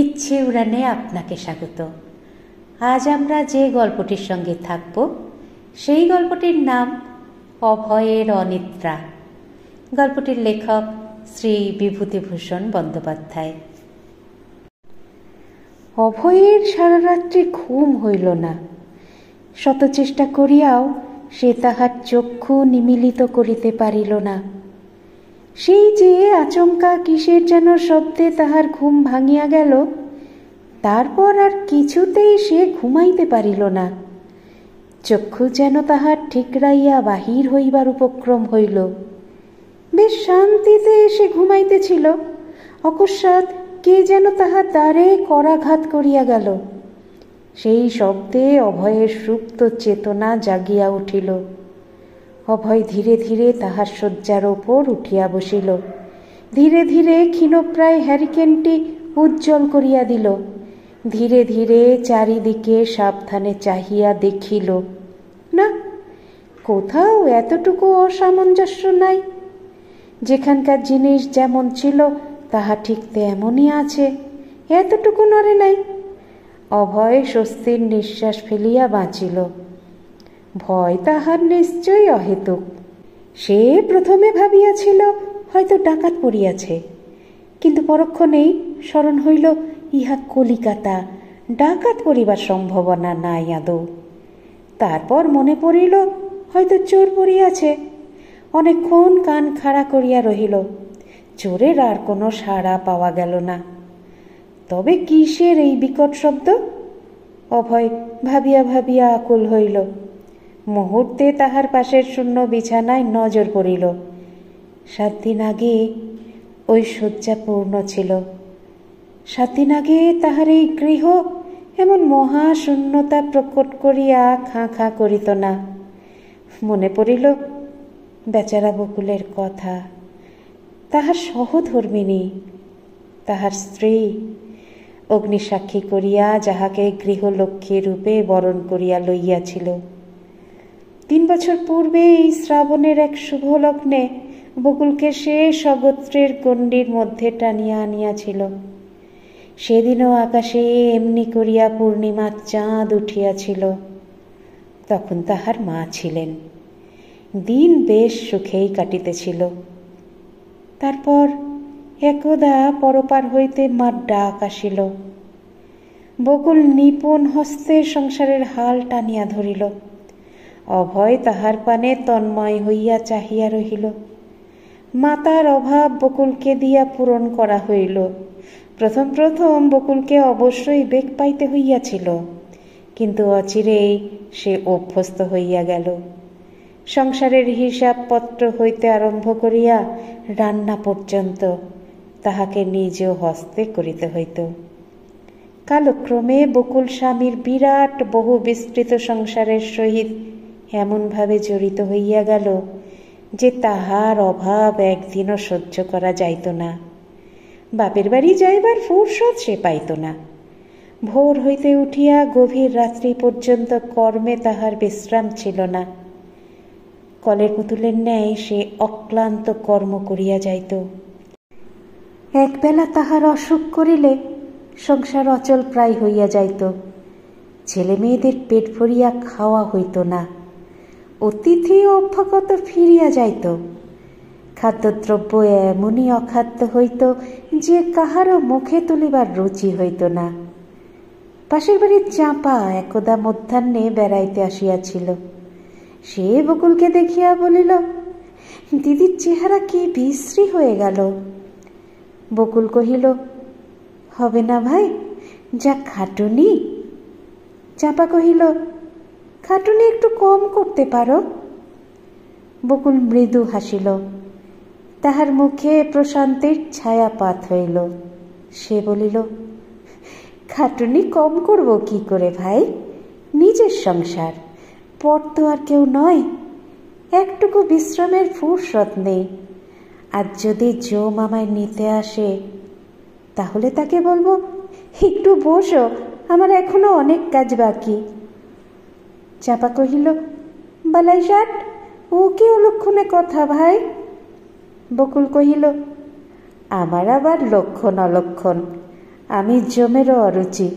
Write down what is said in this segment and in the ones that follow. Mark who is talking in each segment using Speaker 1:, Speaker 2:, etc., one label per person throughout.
Speaker 1: ইচ্ছে উড়ানে আপনাকে স্বাগত। আজ আমরা যে গল্পটির সঙ্গে থাকব সেই গল্পটির নাম অভয়ের অনিদ্রা। গল্পটির লেখক শ্রী বিভূতিভূষণ বন্দ্যোপাধ্যায়। অভয়ের সারা রাত্রি ঘুম হইল না। শত চেষ্টা করিয়াও সে তাহার চক্ষু নিমীলিত করিতে পারিল না। সেই যে আচমকা কিসের যেন শব্দে তাহার ঘুম ভাঙিয়া গেল, তারপর আর কিছুতেই সে ঘুমাইতে পারিল না। চক্ষু যেন তাহার ঠিকরাইয়া বাহির হইবার উপক্রম হইল। বেশ শান্তিতে সে ঘুমাইতেছিল, অকস্মাৎ কে যেন তাহার দ্বারে করাঘাত করিয়া গেল। সেই শব্দে অভয়ের সুপ্ত চেতনা জাগিয়া উঠিল। অভয় ধীরে ধীরে তাহার শয্যার ওপর উঠিয়া বসিল। ধীরে ধীরে ক্ষীণপ্রায় হ্যারিকেনটি উজ্জ্বল করিয়া দিল। ধীরে ধীরে চারিদিকে সাবধানে চাহিয়া দেখিল, না, কোথাও এতটুকু অসামঞ্জস্য নাই। যেখানকার জিনিস যেমন ছিল তাহা ঠিক তেমনই আছে, এতটুকু নড়ে নাই। অভয় স্বস্তির নিঃশ্বাস ফেলিয়া বাঁচিল। ভয় তাহার নিশ্চয়ই অহেতুক। সে প্রথমে ভাবিয়াছিল হয়তো ডাকাত পড়িয়াছে, কিন্তু পরক্ষণেই স্মরণ হইল ইহা কলিকাতা, ডাকাত পড়িবার সম্ভাবনা নাই আদৌ। তারপর মনে পড়িল হয়তো চোর পড়িয়াছে। অনেকক্ষণ কান খাড়া করিয়া রহিল। চোরের আর কোনো সাড়া পাওয়া গেল না। তবে কিসের এই বিকট শব্দ? অভয় ভাবিয়া ভাবিয়া আকুল হইল। মুহূর্তে তাহার পাশের শূন্য বিছানায় নজর পড়িল। 7 দিন আগে ওই শয্যা পূর্ণ ছিল। 7 দিন আগে তাহার এই গৃহ এমন মহাশূন্যতা প্রকট করিয়া খাঁ খাঁ করিত না। মনে পড়িল বেচারা বকুলের কথা। তাহার সহধর্মিণী, তাহার স্ত্রী অগ্নিসাক্ষী করিয়া যাহাকে গৃহলক্ষ্মী রূপে বরণ করিয়া লইয়াছিল। 3 বছর পূর্বে এই শ্রাবণের এক শুভ লগ্নে বকুলকে সে স্বগোত্রের গণ্ডির মধ্যে টানিয়া আনিয়াছিল। সেদিনও আকাশে এমনি করিয়া পূর্ণিমার চাঁদ উঠিয়াছিল। তখন তাহার মা ছিলেন। দিন বেশ সুখেই কাটিতেছিল। তারপর একদা পরপার হইতে মার ডাক আসিল। বকুল নিপুণ হস্তে সংসারের হাল টানিয়া ধরিল। অভয় তাহার পানে তন্ময় হইয়া চাহিয়া রহিল। মাতার অভাব বকুলকে দিয়া পূরণ করা হইল। প্রথম প্রথম বকুলকে অবশ্যই বেগ পাইতে হইয়াছিল, কিন্তু অচিরেই সে অভ্যস্ত হইয়া গেল। সংসারের হিসাবপত্র হইতে আরম্ভ করিয়া রান্না পর্যন্ত তাহাকে নিজ হস্তে করিতে হইত। কালক্রমে বকুল স্বামীর বিরাট বহু বিস্তৃত সংসারের সহিত এমনভাবে জড়িত হইয়া গেল যে তাহার অভাব একদিনও সহ্য করা যাইত না। বাপের বাড়ি যাইবার ফুরসত সে পাইত না। ভোর হইতে উঠিয়া গভীর রাত্রি পর্যন্ত কর্মে তাহার বিশ্রাম ছিল না। কলের পুতুলের ন্যায় সে অক্লান্ত কর্ম করিয়া যাইত। একবেলা তাহার অসুখ করিলে সংসার অচল প্রায় হইয়া যাইত। ছেলে মেয়েদের পেট ভরিয়া খাওয়া হইত না। অতিথি অভ্যাগত ফিরিয়া যাইত। খাদ্যদ্রব্য এমনই অখাদ্য হইত যে কাহারও মুখে তুলিবার রুচি হইত না। পাশের বাড়ির চাঁপা একদা মধ্যাহ্নে বেড়াইতে আসিয়াছিল। সে বকুলকে দেখিয়া বলিল, দিদির চেহারা কি বিশ্রী হয়ে গেল। বকুল কহিল, হবে না ভাই, যা খাটুনি। চাঁপা কহিল, খাটুনি একটু কম করতে পারো। বকুল মৃদু হাসিল। তাহার মুখে প্রশান্তির ছায়াপাত হইল। সে বলিল, খাটুনি কম করব কি করে ভাই, নিজের সংসার, পর তো আর কেউ নয়। একটুকু বিশ্রামের ফুরসত নেই। আর যদি জম আমায় নিতে আসে তাহলে তাকে বলবো, একটু বসো, আমার এখনো অনেক কাজ বাকি। চাপা কহিল, বালাই ষাট, ও কি অলক্ষণে কথা ভাই। বকুল কহিল, আমার আবার লক্ষণ অলক্ষণ, আমি জমেরও অরুচি।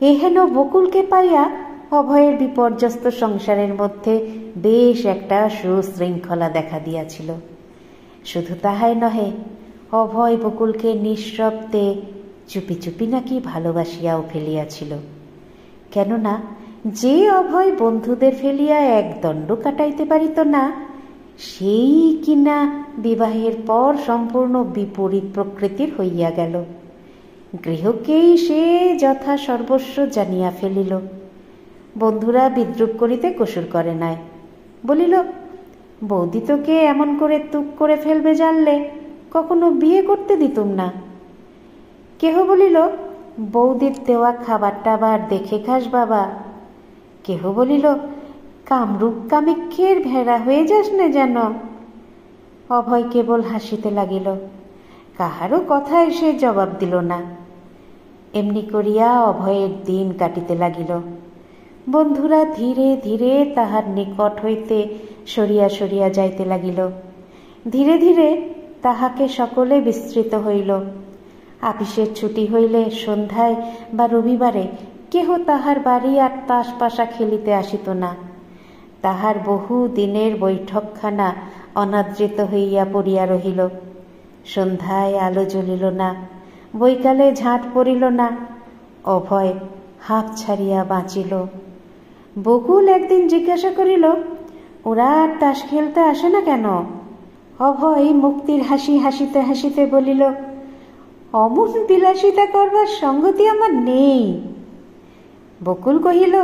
Speaker 1: এহেন বকুলকে পাইয়া অভয়ের বিপর্যস্ত সংসারের মধ্যে বেশ একটা সুশৃঙ্খলা দেখা দিয়াছিল। শুধু তাহাই নহে, অভয় বকুলকে নিঃশব্দে চুপি চুপি নাকি ভালোবাসিয়াও ফেলিয়াছিল। কেননা যে অভয় বন্ধুদের ফেলিয়া এক দণ্ড কাটাইতে পারিত না, সেই কিনা বিবাহের পর সম্পূর্ণ বিপরীত প্রকৃতির হইয়া গেল। গৃহকেই সে যথা সর্বস্ব জানিয়া ফেলিল। বন্ধুরা বিদ্রুপ করিতে কসুর করে নাই। বলিল, বৌদি তোকে এমন করে তুক করে ফেলবে জানলে কখনো বিয়ে করতে দিতুম না। কেহ বলিল, বৌদির দেওয়া খাবার টাবার দেখে খাস বাবা। কেহ বলিল, কামরূপ কামিক্ষের ভেড়া হয়ে যাস না যেন। অভয় কেবল হাসিতে লাগিল, কাহারও কথায় সে জবাব দিল না। এমনি করিয়া অভয়ের দিন কাটিতে লাগিল। বন্ধুরা ধীরে ধীরে তাহার নিকট হইতে সরিয়া সরিয়া যাইতে লাগিল। ধীরে ধীরে তাহাকে সকলে বিস্তৃত হইল। আপিসের ছুটি হইলে সন্ধ্যায় বা রবিবারে কেহ তাহার বাড়ি আর তাস পাশা খেলিতে আসিত না। তাহার বহু দিনের বৈঠকখানা অনাদৃত হইয়া পড়িয়া রহিল। সন্ধ্যায় আলো জ্বলিল না, বৈকালে ঝাঁট পড়িল না। অভয় হাঁপ ছাড়িয়া বাঁচিল। বকুল একদিন জিজ্ঞাসা করিল, ওরা আর তাস খেলতে আসে না কেন? অভয় মুক্তির হাসি হাসিতে হাসিতে বলিল, অমন বিলাসিতা করবার সঙ্গতি আমার নেই। বকুল কহিল,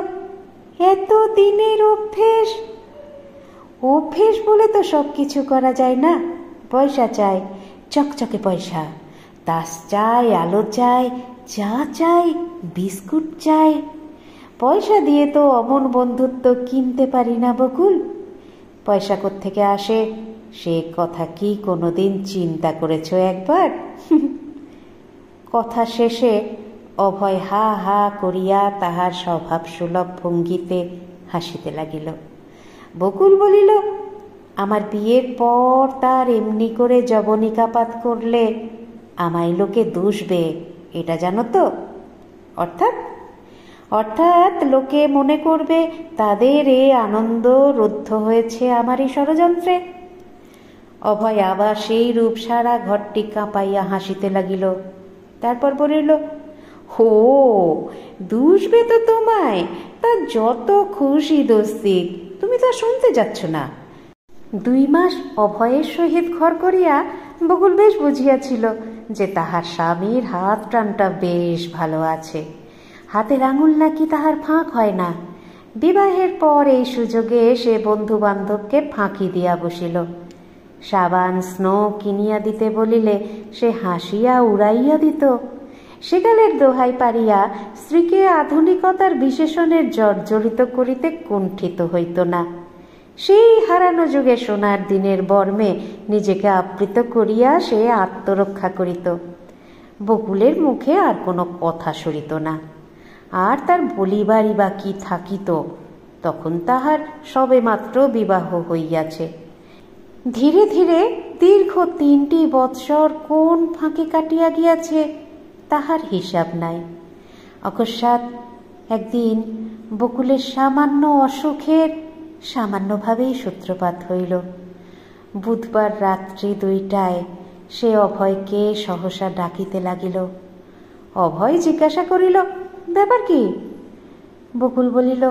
Speaker 1: এত দিনের অভ্যেস। অভ্যেস বলে তো সব কিছু করা যায় না। পয়সা চাই, চকচকে পয়সা। তাস চাই, আলো চাই, চা চাই, বিস্কুট চাই। পয়সা দিয়ে তো অমন বন্ধুত্ব কিনতে পারি না বকুল। পয়সা কোত্থেকে আসে সে কথা কি কোনোদিন চিন্তা করেছ একবার? কথা শেষে অভয় হা হা করিয়া তাহার স্বভাব সুলভ ভঙ্গিতে হাসিতে লাগিল। বকুল বলিল, আমার বিয়ের পর তার এমনি করে যবনিকাপাত করলে আমায় লোকে দুষবে, এটা জানো তো? অর্থাৎ লোকে মনে করবে তাদের এ আনন্দ রুদ্ধ হয়েছে আমারই ষড়যন্ত্রে। অভয় আবার সেই রূপ সারা ঘরটি কাঁপাইয়া হাসিতে লাগিল। তারপর বলিল, হো, দুষবে তো তোমায়, তা যত খুশি দোস্তিক, তুমি তা শুনতে যাচ্ছ না। 2 মাস অভয়ের সহিত ঘর করিয়া বকুল বেশ বুঝিয়াছিল যে তাহার স্বামীর হাত টানটা বেশ ভালো আছে। হাতের আঙুল নাকি তাহার ফাঁক হয় না। বিবাহের পর এই সুযোগে সে বন্ধু বান্ধবকে ফাঁকি দিয়া বসিল। সাবান স্নো কিনিয়া দিতে বলিলে সে হাসিয়া উড়াইয়া দিত। সেকালের দোহাই পারিয়া স্ত্রীকে আধুনিকতার বিশেষণের জর্জরিত করিতে কুণ্ঠিত হইত না। সেই হারানো যুগে সোনার দিনের বর্মে নিজেকে আবৃত করিয়া সে আত্মরক্ষা করিত। বকুলের মুখে আর কোনো কথা সরিত না। আর তার বলিবারই বা কি থাকিত? তখন তাহার সবে মাত্র বিবাহ হইয়াছে। ধীরে ধীরে দীর্ঘ 3টি বৎসর কোন ফাঁকে কাটিয়া গিয়াছে তাহার হিসাব নাই। অকস্মাৎ একদিন বকুলের সামান্য অসুখের সামান্যভাবেই সূত্রপাত হইল। বুধবার রাত্রি 2টায় সে অভয়কে সহসা ডাকিতে লাগিল। অভয় জিজ্ঞাসা করিল, ব্যাপার কি? বকুল বলিল,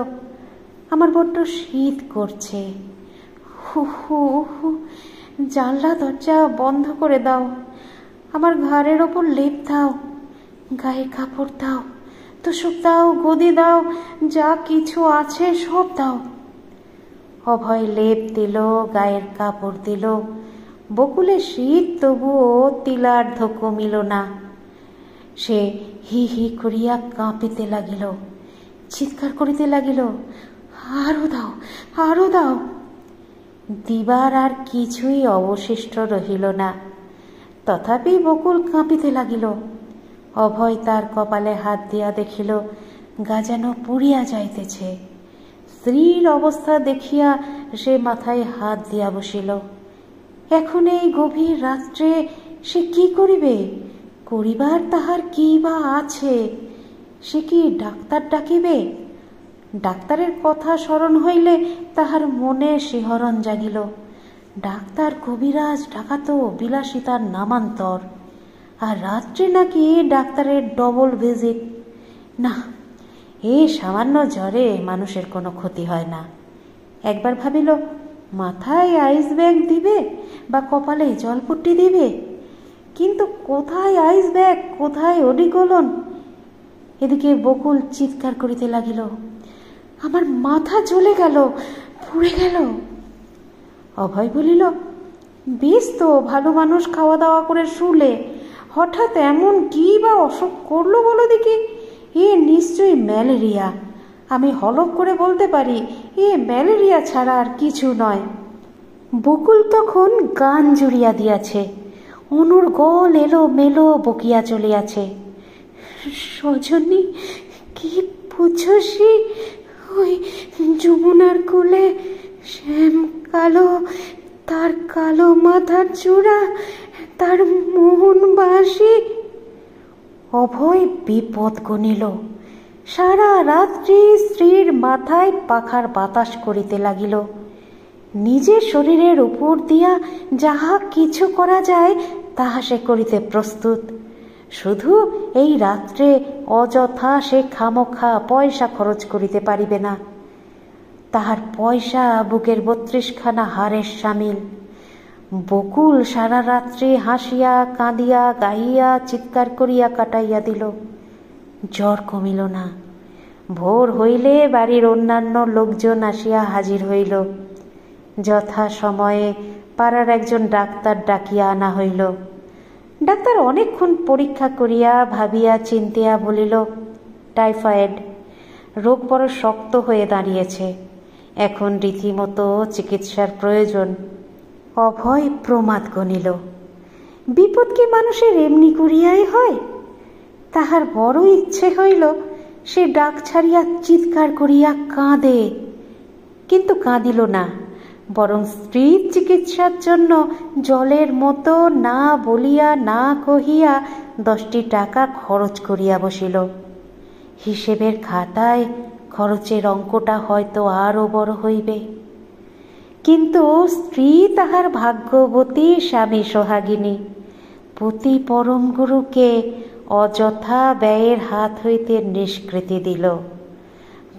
Speaker 1: আমার বড্ড শীত করছে। হু হু হু, জানলা দরজা বন্ধ করে দাও, আমার ঘাড়ের ওপর লেপ দাও, গায়ে কাপড় দাও, তোষক দাও, গদি দাও, যা কিছু আছে সব দাও। অভয় লেপ দিল, গায়ের কাপড় দিল। বকুলের শীত তবুও তিলার্ধ কমিল না। সে হি হি করিয়া কাঁপিতে লাগিল, চিৎকার করিতে লাগিল, আরো দাও, আরো দাও। দিবার আর কিছুই অবশিষ্ট রহিল না। তথাপি বকুল কাঁপিতে লাগিল। অভয় তার কপালে হাত দিয়া দেখিল গা যেন পুড়িয়া যাইতেছে। স্ত্রীর অবস্থা দেখিয়া সে মাথায় হাত দিয়া বসিল। এখন এই গভীর রাত্রে সে কি করিবে? করিবার তাহার কি বা আছে? সে কি ডাক্তার ডাকিবে? ডাক্তারের কথা স্মরণ হইলে তাহার মনে শিহরণ জাগিল। ডাক্তার কবিরাজ ডাকাত বিলাসিতার নামান্তর, আর রাত্রে নাকি ডাক্তারের ডবল ভিজিট। না, এই সামান্য জ্বরে মানুষের কোনো ক্ষতি হয় না। একবার ভাবিল মাথায় আইস ব্যাগ দিবে বা কপালে জলপট্টি দিবে, কিন্তু কোথায় আইস ব্যাগ, কোথায় ওডিকলন? এদিকে বকুল চিৎকার করিতে লাগিল, আমার মাথা জ্বলে গেল, পুড়ে গেল। অভয় বলিল, বেশ তো, ভালো মানুষ খাওয়া দাওয়া করে শুলে, হঠাৎ এমন কি বা অসুখ করলো বলো দেখি? এ নিশ্চয়ই ম্যালেরিয়া। আমি হলফ করে বলতে পারি এ ম্যালেরিয়া ছাড়া আর কিছু নয়। বকুল তখন গান জুড়িয়া দিয়াছে, অনুর গল এলো মেলো বকিয়া চলিয়াছে। সজনী, কি বুঝছি? ওই যমুনার কোলে শ্যাম কালো, তার কালো মাথার চূড়া, তার মোহন বাসি। অভয় বিপদ গনিল। সারা রাত্রি স্ত্রীর মাথায় পাখার বাতাস করিতে লাগিল। নিজের শরীরের উপর দিয়া যাহা কিছু করা যায় তাহা সে করিতে প্রস্তুত। শুধু এই রাত্রে অযথা সে খামোখা পয়সা খরচ করিতে পারিবে না। তাহার পয়সা বুকের 32খানা হাড়ের সামিল। বকুল সারা রাত্রি হাসিয়া কাঁদিয়া গাহিয়া চিৎকার করিয়া কাটাইয়া দিল। জ্বর কমিল না। ভোর হইলে বাড়ির অন্যান্য লোকজন আসিয়া হাজির হইল। যথা সময়ে পাড়ার একজন ডাক্তার ডাকিয়া আনা হইল। ডাক্তার অনেকক্ষণ পরীক্ষা করিয়া ভাবিয়া চিন্তিয়া বলিল, টাইফয়েড। রোগ বড় শক্ত হয়ে দাঁড়িয়েছে, এখন রীতিমতো চিকিৎসার প্রয়োজন। অভয় প্রমাদ গনিল, বিপদ কি মানুষের এমনি করিয়াই হয়? তাহার বড় ইচ্ছে হইল সে ডাক ছাড়িয়া চিৎকার করিয়া কাঁদে, কিন্তু কাঁদিল না, বরং স্ত্রীর চিকিৎসার জন্য জলের মতো না বলিয়া না কহিয়া 10টি টাকা খরচ করিয়া বসিল। হিসেবের খাতায় খরচের অঙ্কটা হয়তো আরও বড় হইবে, কিন্তু স্ত্রী তাহার ভাগ্যবতী স্বামী সোহাগিনী পতি পরম গুরুকে অযথা ব্যয়ের হাত হইতে নিষ্কৃতি দিল।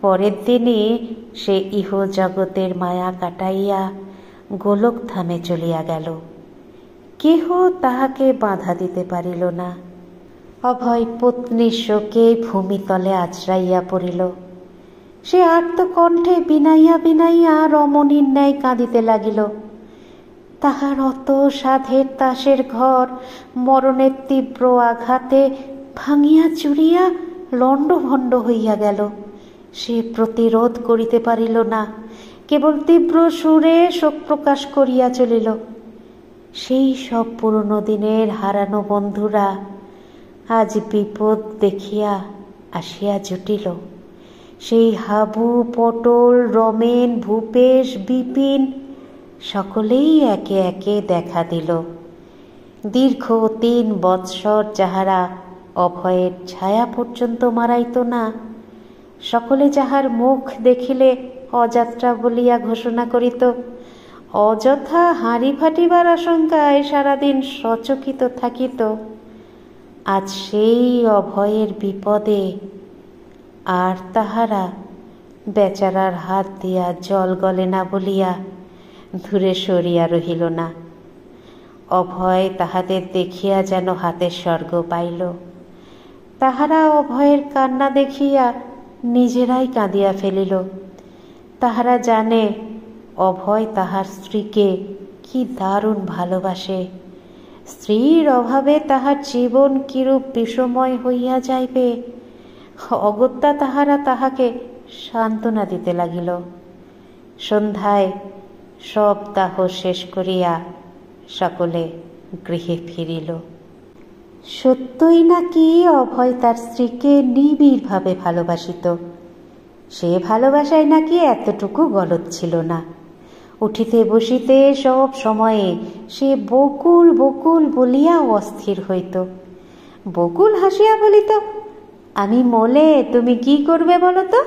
Speaker 1: পরের দিনই সে ইহ জগতের মায়া কাটাইয়া গোলকধামে চলিয়া গেল। কেহ তাহাকে বাধা দিতে পারিল না। অভয় পত্নীর শোকে ভূমিতলে আছড়াইয়া পড়িল। সে আর্তকণ্ঠে বিনাইয়া বিনাইয়া রমণীর ন্যায় কাঁদিতে লাগিল। তাহার অত সাধের তাসের ঘর মরণের তীব্র আঘাতে ভাঙিয়া চুরিয়া লণ্ডভণ্ড হইয়া গেল। সে প্রতিরোধ করিতে পারিল না, কেবল তীব্র সুরে শোক প্রকাশ করিয়া চলিল। সেই সব পুরনো দিনের হারানো বন্ধুরা আজ বিপদ দেখিয়া আসিয়া জুটিল। সেই হাবু, পটল, রমেন, ভূপেশ, বিপিন সকলেই একে একে দেখা দিল। দীর্ঘ 3 বৎসর যাহারা অভয়ের ছায়া পর্যন্ত মারাইত না, সকলে যাহার মুখ দেখিলে অযাত্রা বলিয়া ঘোষণা করিত, অযথা হাঁড়ি ফাটিবার আশঙ্কায় সারাদিন সচকিত থাকিত, আজ সেই অভয়ের বিপদে আর তাহারা বেচারার হাত দিয়া জল গলে না বলিয়া দূরে সরিয়া রহিল না। অভয় তাহাদের দেখিয়া যেন হাতের স্বর্গ পাইল। তাহারা অভয়ের কান্না দেখিয়া নিজেরাই কাঁদিয়া ফেলিল। তাহারা জানে অভয় তাহার স্ত্রীকে কি দারুণ ভালোবাসে। স্ত্রীর অভাবে তাহার জীবন কিরূপ বিষময় হইয়া যাইবে, অগত্যা তাহারা তাহাকে সান্ত্বনা দিতে লাগিল। সন্ধ্যায় সব দাহ শেষ করিয়া সকলে গৃহে ফিরিল। সত্যই নাকি অভয় তার স্ত্রীকে নিবিড়ভাবে ভালোবাসিত। সে ভালোবাসায় নাকি এতটুকু গলদ ছিল না। উঠিতে বসিতে সব সময়ে সে বকুল বকুল বলিয়া অস্থির হইত। বকুল হাসিয়া বলিত, আমি মলে তুমি কি করবে বলো তো?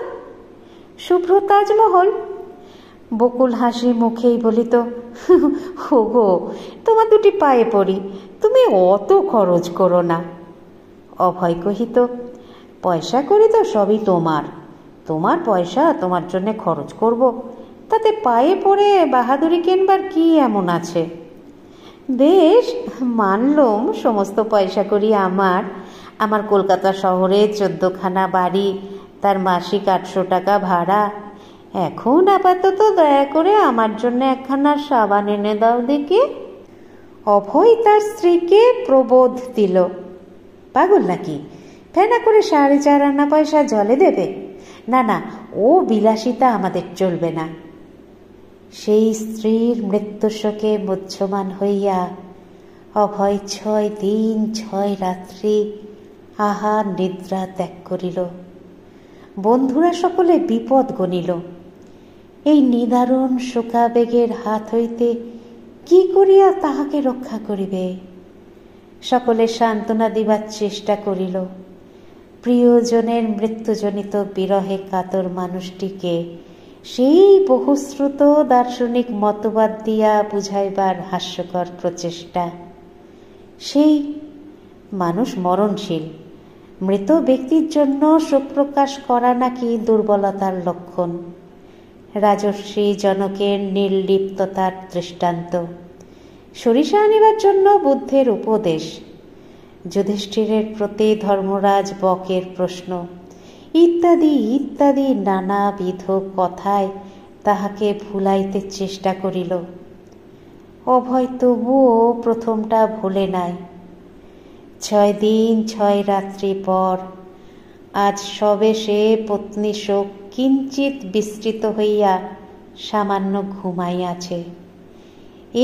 Speaker 1: শুভ্র তাজমহল। বকুল হাসি মুখেই বলিত, ওগো তোমার দুটি পায়ে পড়ি, তুমি অত খরচ করো না। অভয় কহিত, পয়সা করি তো সবই তোমার, তোমার পয়সা তোমার জন্যে খরচ করব, তাতে পায়ে পড়ে বাহাদুরি কেনবার কি এমন আছে? বেশ, মানলুম সমস্ত পয়সা করি আমার, আমার কলকাতা শহরে 14খানা বাড়ি, তার মাসিক 800 টাকা ভাড়া। এখন আপাতত দয়া করে আমার জন্য 1খানা সাবান এনে দাও দেখি। অভয় তার স্ত্রীকে প্রবোধ দিল, পাগল নাকি, ফেনা করে 4.5 আনা পয়সা জলে দেবে? না না, ও বিলাসিতা আমাদের চলবে না। সেই স্ত্রীর মৃত্যুশোকে মুহ্যমান হইয়া অভয় 6 দিন 6 রাত্রি আহার নিদ্রা ত্যাগ করিল। বন্ধুরা সকলে বিপদ গণিল, এই নিদারুণ শোকাবেগের হাত হইতে কি করিয়া তাহাকে রক্ষা করিবে। সকলে সান্ত্বনা দিবার চেষ্টা করিল। প্রিয়জনের মৃত্যুজনিত বিরহে কাতর মানুষটিকে সেই বহুশ্রুত দার্শনিক মতবাদ দিয়া বুঝাইবার হাস্যকর প্রচেষ্টা। সেই মানুষ মরণশীল, মৃত ব্যক্তির জন্য শোক প্রকাশ করা নাকি দুর্বলতার লক্ষণ। রাজর্ষি জনকের নির্লিপ্ততার দৃষ্টান্ত, সরিষা আনিবার জন্য বুদ্ধের উপদেশ, যুধিষ্ঠিরের প্রতি ধর্মরাজ বকের প্রশ্ন ইত্যাদি ইত্যাদি নানাবিধ কথায় তাহাকে ভুলাইতে চেষ্টা করিল। অভয় তবুও প্রথমটা ভুলে নাই। 6 দিন 6 রাত্রি পর আজ সবে সে পত্নী শোক কিঞ্চিত বিস্তৃত হইয়া সামান্য ঘুমাইয়াছে।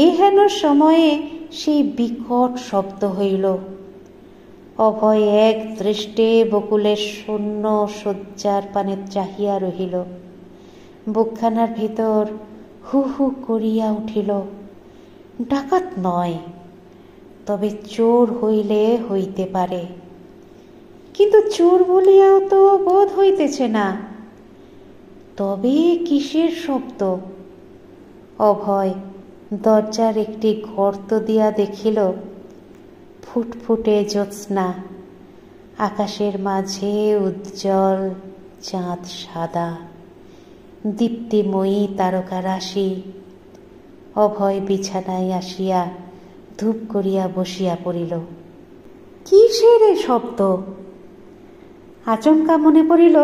Speaker 1: এ হেন সময়ে সেই বিকট শব্দ হইল। অভয় এক দৃষ্টে বকুলের শূন্য শয্যার পানে চাহিয়া রহিল। বুকখানার ভিতর হু হু করিয়া উঠিল। ডাকাত নয়, তবে চোর হইলে হইতে পারে, কিন্তু চোর বলিয়াও তো বোধ হইতেছে না। তবে কিসের শব্দ? অভয় দরজার একটি গর্ত দিয়া দেখিল ফুটফুটে জ্যোৎস্না, আকাশের মাঝে উজ্জ্বল চাঁদ সাদা, দীপ্তিময়ী তারকারাশি। অভয় বিছানায় আসিয়া ধূপ করিয়া বসিয়া পড়িল। কিসের এ শব্দ? আচমকা মনে পড়িল,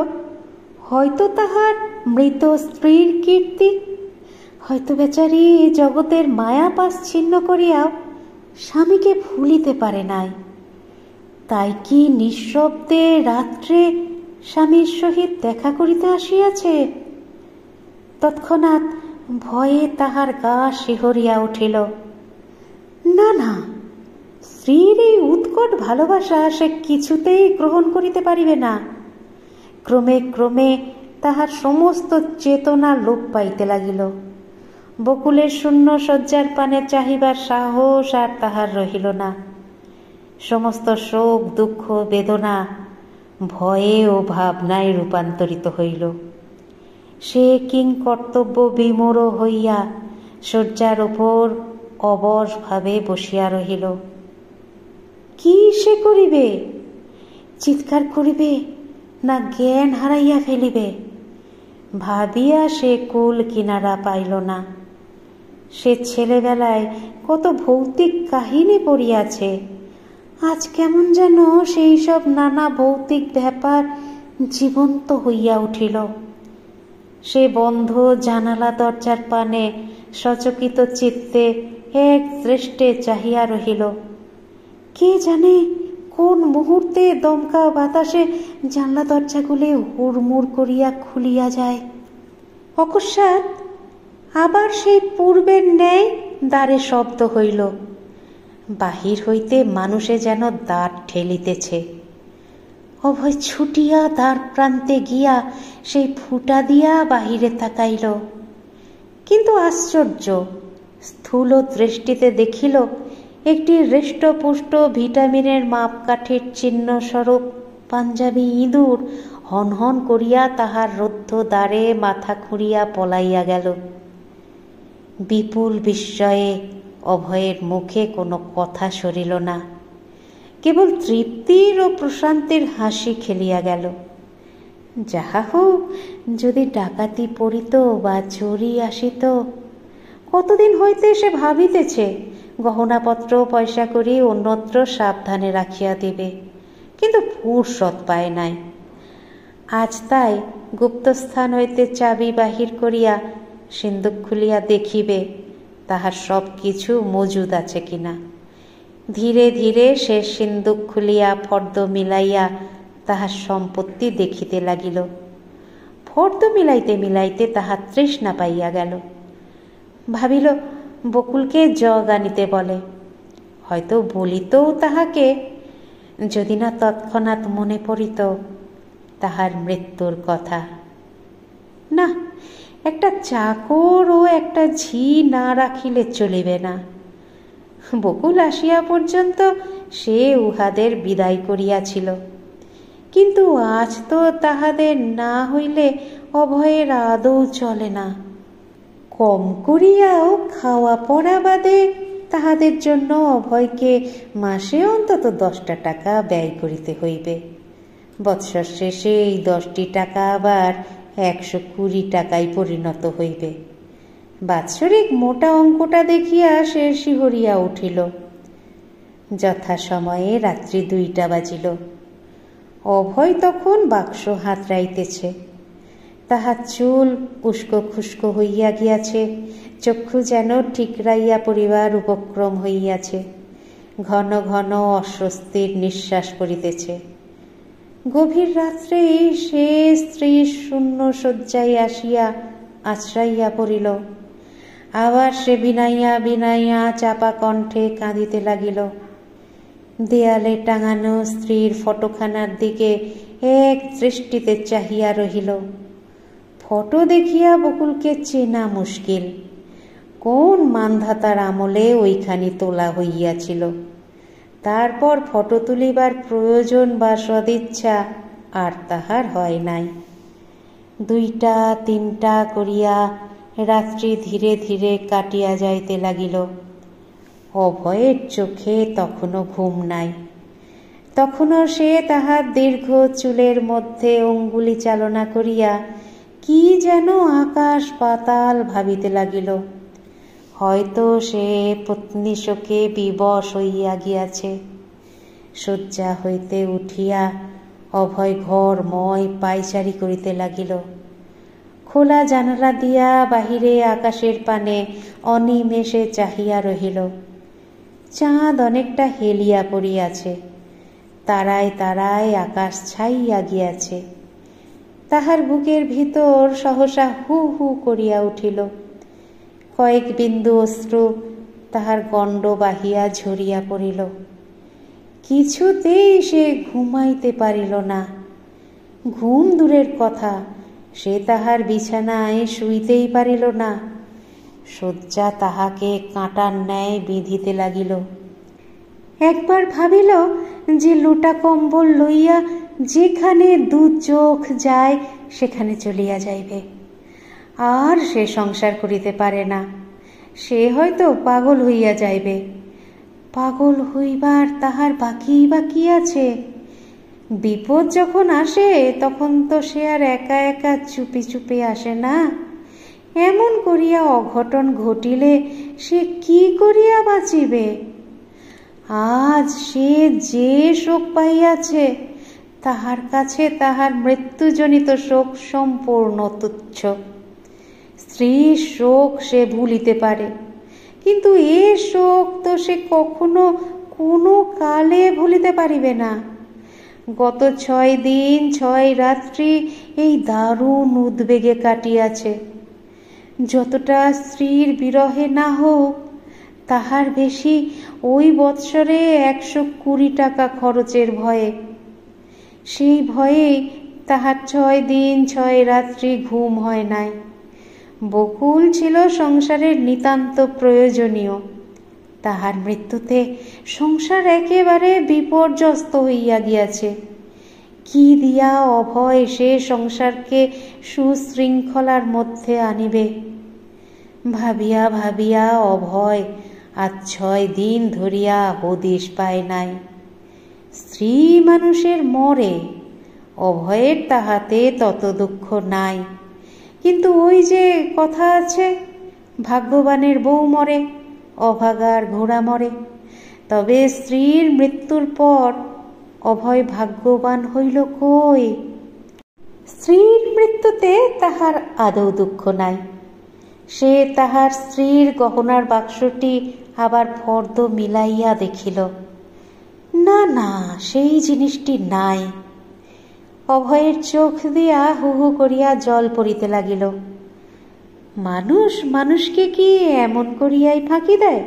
Speaker 1: হয়তো তাহার মৃত স্ত্রীর কীর্তি, হয়তো বেচারি জগতের মায়াপাশ ছিন্ন করিয়াও স্বামীকে ভুলিতে পারে নাই। তাই কি নিঃশব্দে রাত্রে স্বামীর সহিত দেখা করিতে আসিয়াছে? তৎক্ষণাৎ ভয়ে তাহার গা শিহরিয়া উঠিল। না না, স্ত্রীর এই উৎকট ভালোবাসা সে কিছুতেই গ্রহণ করিতে পারিবে না। ক্রমে ক্রমে তাহার সমস্ত চেতনা লোপ পাইতে লাগিল। বকুলের শূন্য শয্যার পানে চাহিবার সাহস আর তাহার রহিল না। সমস্ত শোক দুঃখ বেদনা ভয়ে ও ভাবনায় রূপান্তরিত হইল। সে কিংকর্তব্য বিমূঢ় হইয়া শয্যার ওপর অবশভাবে বসিয়া রহিল। কি সে করিবে? চিৎকার করিবে না জ্ঞান হারাইয়া ফেলিবে? ভাবিয়া সে কুল কিনারা পাইল না। সে ছেলেবেলায় কত ভৌতিক কাহিনী পড়িয়াছে, আজ কেমন যেন সেই সব নানা ভৌতিক ব্যাপার জীবন্ত হইয়া উঠিল। সে বন্ধ জানালা দরজার পানে সচকিত চিত্তে এক দৃষ্টে চাহিয়া রহিল। কে জানে কোন মুহূর্তে দমকা বাতাসে জানলা দরজাগুলি হুড়মুড় করিয়া খুলিয়া যায়। অকস্মাৎ আবার সেই পূর্বের ন্যায় দ্বারে শব্দ হইল। বাহির হইতে মানুষে যেন দ্বার ঠেলিতেছে। অভয় ছুটিয়া দ্বার প্রান্তে গিয়া সেই ফুটা দিয়া বাহিরে তাকাইল। কিন্তু আশ্চর্য, স্থূল দৃষ্টিতে দেখিল একটি হৃষ্টপুষ্ট ভিটামিনের মাপকাঠির চিহ্নস্বরূপ পাঞ্জাবি ইঁদুর হনহন করিয়া তাহার রুদ্ধ দ্বারে মাথা খুঁড়িয়া পলাইয়া গেল। বিপুল বিস্ময়ে অভয়ের মুখে কোনো কথা সরিল না, কেবল তৃপ্তির ও প্রশান্তির হাসি খেলিয়া গেল। যাহা হোক, যদি ডাকাতি পড়িত বা চুরি আসিত, কতদিন হইতে সে ভাবিতেছে গহনাপত্র পয়সা করি অন্যত্র সাবধানে রাখিয়া দিবে, কিন্তু ফুরসত পায় নাই। আজ তাই গুপ্তস্থান হইতে চাবি বাহির করিয়া সিন্দুক খুলিয়া দেখিবে তাহার সব কিছু মজুদ আছে কিনা। ধীরে ধীরে সে সিন্দুক খুলিয়া ফর্দ মিলাইয়া তাহার সম্পত্তি দেখিতে লাগিল। ফর্দ মিলাইতে মিলাইতে তাহার তৃষ্ণা পাইয়া গেল। ভাবিল বকুলকে জগ আনিতে বলে, হয়তো বলিতও তাহাকে, যদি না তৎক্ষণাৎ মনে পড়িত তাহার মৃত্যুর কথা। না, একটা চাকর ও একটা ঝি না রাখিলে চলিবে না। বকুল আসিয়া পর্যন্ত সে উহাদের বিদায় করিয়াছিল, কিন্তু আজ তো তাহাদের না হইলে অভয়ের আদৌ চলে না। কম করিয়াও খাওয়া পড়া বাদে তাহাদের জন্য অভয়কে মাসে অন্তত 10টা টাকা ব্যয় করিতে হইবে। বৎসর শেষে এই 10টি টাকা আবার 120 টাকায় পরিণত হইবে। বাৎসরিক মোটা অঙ্কটা দেখিয়া সে শিহরিয়া উঠিল। যথাসময়ে রাত্রি 2টা বাজিল। অভয় তখন বাক্স হাতড়াইতেছে। তাহার চুল উস্কো খুস্কো হইয়া গিয়াছে, চক্ষু যেন ঠিকরাইয়া পড়িবার উপক্রম হইয়াছে, ঘন ঘন অস্বস্তির নিঃশ্বাস পড়িতেছে। গভীর রাত্রে সে স্ত্রীর শূন্য শয্যায় আসিয়া আশ্রাইয়া পড়িল। আবার সে বিনাইয়া বিনাইয়া চাপা কণ্ঠে কাঁদিতে লাগিল। দেয়ালে টাঙানো স্ত্রীর ফটোখানার দিকে এক দৃষ্টিতে চাহিয়া রহিল। ফটো দেখিয়া বকুলকে চেনা মুশকিল। কোন মানধাতার আমলে ওইখানি তোলা হইয়াছিল। তারপর ফটো তুলিবার প্রয়োজন বা সদিচ্ছা আর তাহার হয় নাই। 2টা 3টা করিয়া রাত্রি ধীরে ধীরে কাটিয়া যাইতে লাগিল। অভয়ের চোখে তখনও ঘুম নাই। তখনও সে তাহার দীর্ঘ চুলের মধ্যে অঙ্গুলি চালনা করিয়া কি যেন আকাশ পাতাল ভাবিতে লাগিল। হয়তো সে পত্নী শোকে বিবশ হইয়া গিয়াছে। শয্যা হইতে উঠিয়া অভয় ঘরময় পায়চারি করিতে লাগিল। খোলা জানালা দিয়া বাহিরে আকাশের পানে অনিমেষে চাহিয়া রহিল। চাঁদ অনেকটা হেলিয়া পড়িয়াছে, তারায় তারায় আকাশ ছাইয়া গিয়াছে। তাহার বুকের ভিতর সহসা হু হু করিয়া উঠিল। কয়েক বিন্দু অশ্রু তাহার গণ্ড বাহিয়া ঝরিয়া পড়িল। কিছুতেই সে ঘুমাইতে পারিল না। ঘুম দূরের কথা, সে তাহার বিছানায় শুইতেই পারিল না। শয্যা তাহাকে কাঁটার ন্যায় বিঁধিতে লাগিল। একবার ভাবিল যে লোটা কম্বল লইয়া যেখানে 2 চোখ যায় সেখানে চলিয়া যাইবে। আর সে সংসার করিতে পারে না। সে হয়তো পাগল হইয়া যাইবে। পাগল হইবার তাহার বাকি বাকি আছে। বিপদ যখন আসে তখন তো সে আর একা একা চুপি চুপি আসে না। এমন করিয়া অঘটন ঘটিলে সে কি করিয়া বাঁচিবে? আজ সে যে শোক পাইয়াছে তাহার কাছে তাহার মৃত্যুজনিত শোক সম্পূর্ণ তুচ্ছ। স্ত্রীর শোক সে ভুলিতে পারে, কিন্তু এ শোক তো সে কখনো কোনো কালে ভুলিতে পারিবে না। গত 6 দিন 6 রাত্রি এই দারুণ উদ্বেগে কাটিয়াছে। যতটা স্ত্রীর বিরহে না হোক, তাহার বেশি ওই বৎসরে 120 টাকা খরচের ভয়ে। সেই ভয়েই তাহার 6 দিন 6 রাত্রি ঘুম হয় নাই। বকুল ছিল সংসারের নিতান্ত প্রয়োজনীয়, তাহার মৃত্যুতে সংসার একেবারে বিপর্যস্ত হইয়া গিয়াছে। কি দিয়া অভয় সে সংসারকে সুশৃঙ্খলার মধ্যে আনিবে? ভাবিয়া ভাবিয়া অভয় আজ 6 দিন ধরিয়া হদিশ পায় নাই। স্ত্রী মানুষের মরে, অভয়ের তাহাতে তত দুঃখ নাই। কিন্তু ওই যে কথা আছে, ভাগ্যবানের বউ মরে, অভাগার ঘোড়া মরে। তবে স্ত্রীর মৃত্যুর পর অভয় ভাগ্যবান হইল কই? স্ত্রীর মৃত্যুতে তাহার আদৌ দুঃখ নাই। সে তাহার স্ত্রীর গহনার বাক্সটি আবার ফর্দ মিলাইয়া দেখিল, না না, সেই জিনিসটি নাই। অভয়ের চোখ দিয়া হু হু করিয়া জল পড়িতে লাগিল। মানুষ মানুষকে কি এমন করিয়াই ফাঁকি দেয়?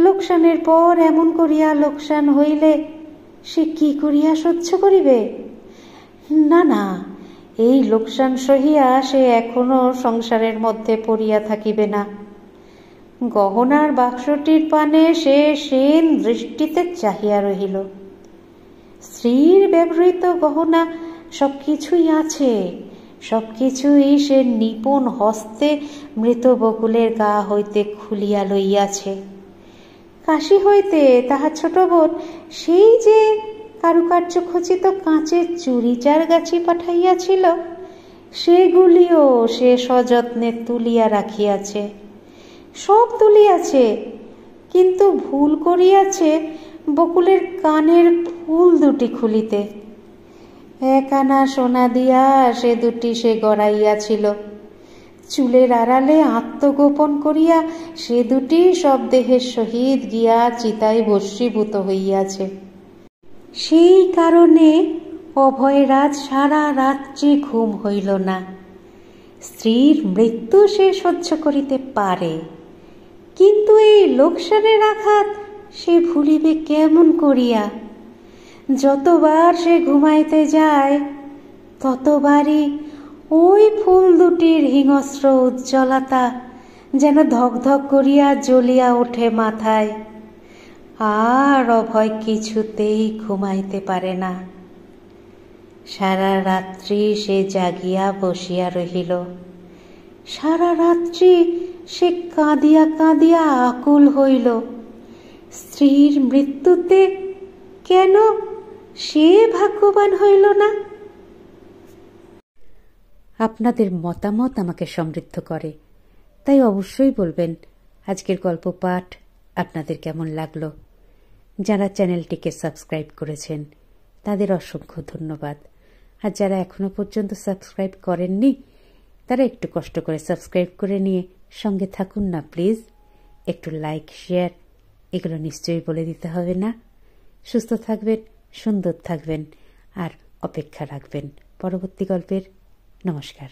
Speaker 1: লোকসানের পর এমন করিয়া লোকসান হইলে সে কি করিয়া সহ্য করিবে? না না, এই লোকসান সহিয়া সে এখনো সংসারের মধ্যে পড়িয়া থাকিবে না। গহনার বাক্সটির পানে সে সেন দৃষ্টিতে চাহিয়া রহিল। স্ত্রীর ব্যবহৃত গহনা সবকিছুই আছে, সবকিছুই সে নিপুণ হস্তে মৃত বকুলের গা হইতে খুলিয়া লইয়াছে। কাশী হইতে তাহার ছোট বোন সেই যে কারুকার্য খচিত কাঁচের চুরিচার গাছি পাঠাইয়াছিল, সেগুলিও সে সযত্নে তুলিয়া রাখিয়াছে। সব তুলিয়াছে, কিন্তু ভুল করিয়াছে বকুলের কানের ফুল দুটি খুলিতে। 1 আনা সোনা দিয়া সে দুটি সে গড়াইয়াছিল। চুলের আড়ালে আত্মগোপন করিয়া সে দুটি সব দেহের সহিত গিয়া চিতায় ভস্মীভূত হইয়াছে। সেই কারণে অভয়রাজ সারা রাত্রি ঘুম হইল না। স্ত্রীর মৃত্যু সে সহ্য করিতে পারে, কিন্তু এই লোকসানের আঘাত সে ভুলিবে কেমন করিয়া? যতবার সে ঘুমাইতে যায়, ততবারই ওই ফুল দুটির হিংস্র উজ্জ্বলতা যেন ধক ধক করিয়া জ্বলিয়া ওঠে মাথায়। আর অভয় কিছুতেই ঘুমাইতে পারে না। সারা রাত্রি সে জাগিয়া বসিয়া রহিল। সারা রাত্রি সে কাঁদিয়া কাঁদিয়া আকুল হইল। স্ত্রীর মৃত্যুতে কেন সে ভাগ্যবান হইল না? আপনাদের মতামত আমাকে সমৃদ্ধ করে, তাই অবশ্যই বলবেন আজকের গল্প পাঠ আপনাদের কেমন লাগলো। যারা চ্যানেলটিকে সাবস্ক্রাইব করেছেন তাদের অসংখ্য ধন্যবাদ। আর যারা এখনো পর্যন্ত সাবস্ক্রাইব করেননি, তারা একটু কষ্ট করে সাবস্ক্রাইব করে নিয়ে সঙ্গে থাকুন না প্লিজ। একটু লাইক, শেয়ার এগুলো নিশ্চয়ই বলে দিতে হবে না? সুস্থ থাকবেন, সুন্দর থাকবেন আর অপেক্ষা রাখবেন পরবর্তী গল্পের। নমস্কার।